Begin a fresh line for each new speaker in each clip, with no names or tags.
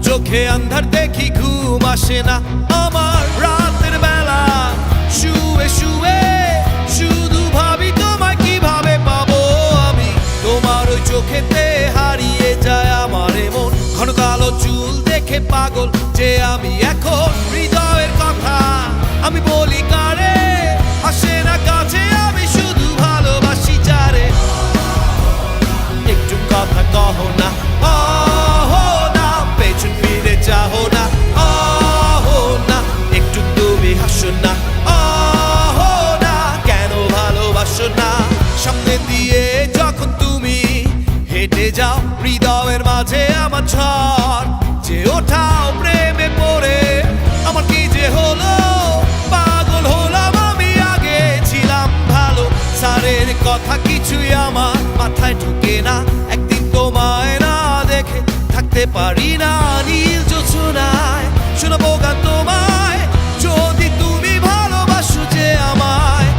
চোখে আন্ধার দেখি ঘুম আসে না আমার রাতের বেলা শুয়ে শুয়ে শুধু ভাবি তোমায় কিভাবে পাবো আমি তোমার ওই চোখেতে হারিয়ে যায় আমার মন ঘন কালো চুল দেখে পাগল যে আমি এখন হৃদয়ের কথা আমি বলি কারে আসে না কাছে আমি শুধু ভালোবাসি যারে একটু কথা কহো না পেছন ফিরে চাহো না না একটু তুমি হাসো না কেন ভালোবাসো না সামনে দিয়ে যখন তুমি হেঁটে যাও হৃদয়ের মাঝে আমার ঝড় যে ওঠাও প্রেমে পড়ে আমার কি যে হলো পাগল হলাম আমি আগে ছিলাম ভালো সারের কথা কিছুই আমার মাথায় ঢুকে না একদিন তোমায় না দেখে থাকতে পারি না নীল জোছনায় শোনাবো গান তোমায় যদি তুমি ভালোবাসো যে আমায়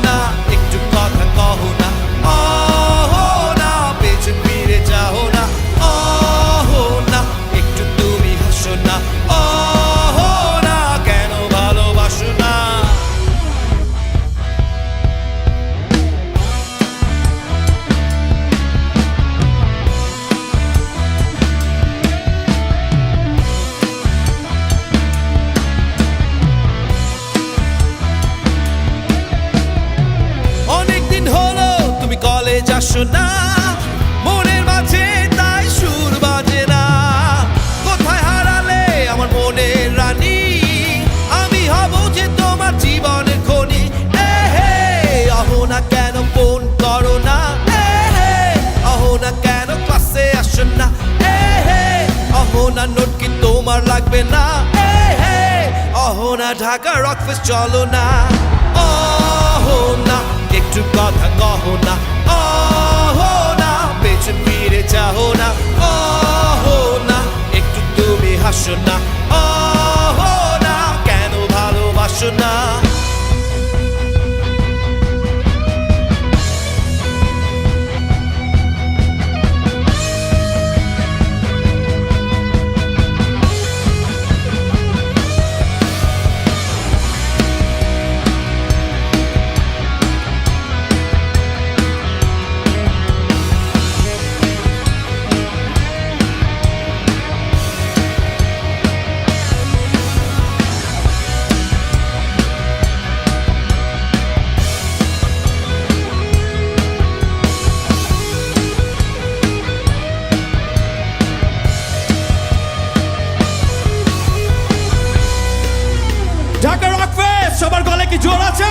না একটু কথা কহো না না পেছন ফিরে যাও না না একটু তুমি হাসো না না কেন ভালোবাসো না আসো না মনের মাঝে তাই সুর বাজে না কোথায় হারালে আমার মনের রানী আমি হব যে তোমার জীবনের খনি আহো না কেন ফোন করো না আহো না কেন ক্লাসে আসো না আহো না নোট কি তোমার লাগবে না আহো না ঢাকা রকফেস্ট চলো না আহো না একটু কথা কহো না না পেছন ফিরে চাহো না না একটু তুমি হাসো না না কেন ভালোবাসো না
ঢাকা রকফেস্ট সবার গলে কি জোর আছে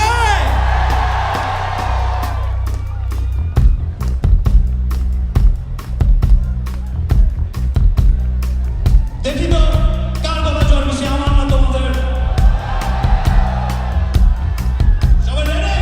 দেখি তো কার গলা জোর বেশি আমার না তোমাদের সবাই রেডি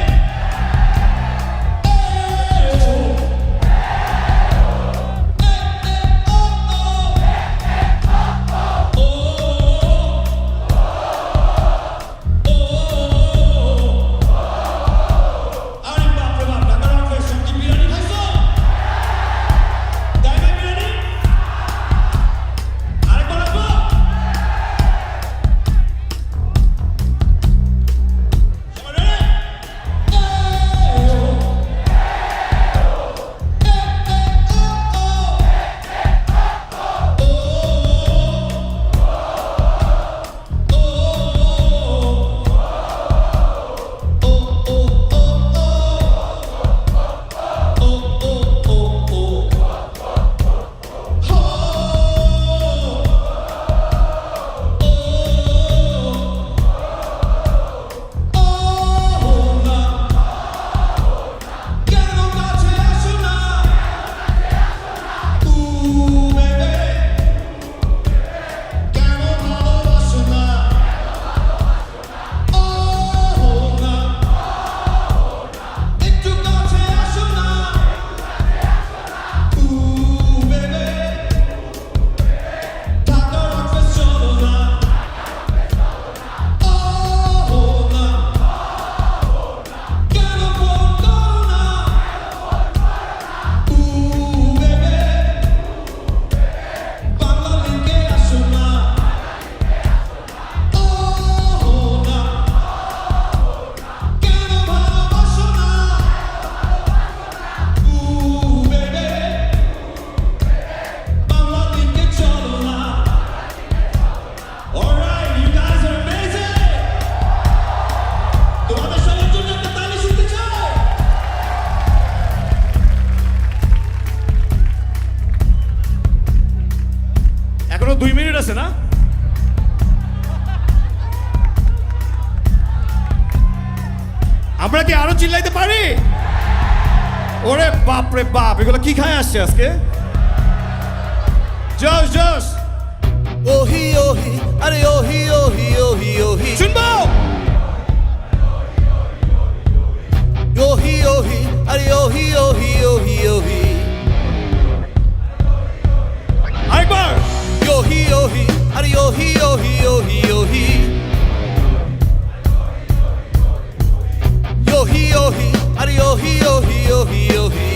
2 মিনিট আছে না? আমরা কি আরো চিল্লাইতে পারি? ওরে বাপ রে বাপ, এগুলো কি খায় আসছে আজকে? জোশ জোশ,
ওহি ওহি আরে ওহি ওহি ওহি ওহি
শুনবো।
ওহি ওহি আরে ওহি ওহি ওহি ওহি
আরেকবার।
ওহি ওহি আরে ওহি ওহি ওহি ওহি ওহি ওহি আরে ওহি ওহি ওহি ওহি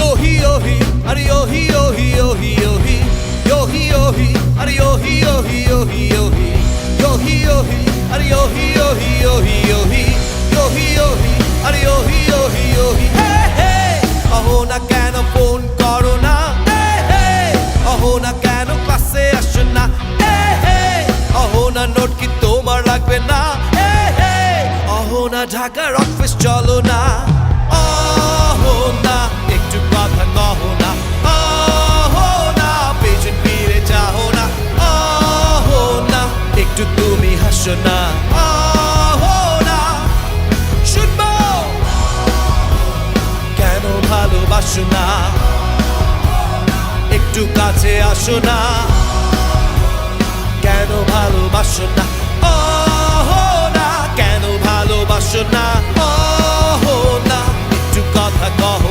ওহি ওহি আরে ওহি ওহি ওহি ওহি ওহি ওহি আরে ওহি ওহি ওহি ওহি ওহি ওহি আরে ওহি ওহি ওহি ওহি ওহি ওহি আরে ওহি ওহি ওহি হে হে অহো না কেন ফোন করো না হে হে অহো না কেন ক্লাসে আসো না হে হে অহো না নোট কি তোমার লাগবে না হে হে অহো না ঢাকার অফিস চলো না অহো না একটু কথা কহো না অহো না পেছন ফিরে যাও না অহো না একটু তুমি হাসো না অহো না শুনবো কেন ভালোবাসো না একটু কাছে আসো না কেন ভালোবাসো না অহো না কেন ভালোবাসো না অহো না একটু কথা কহো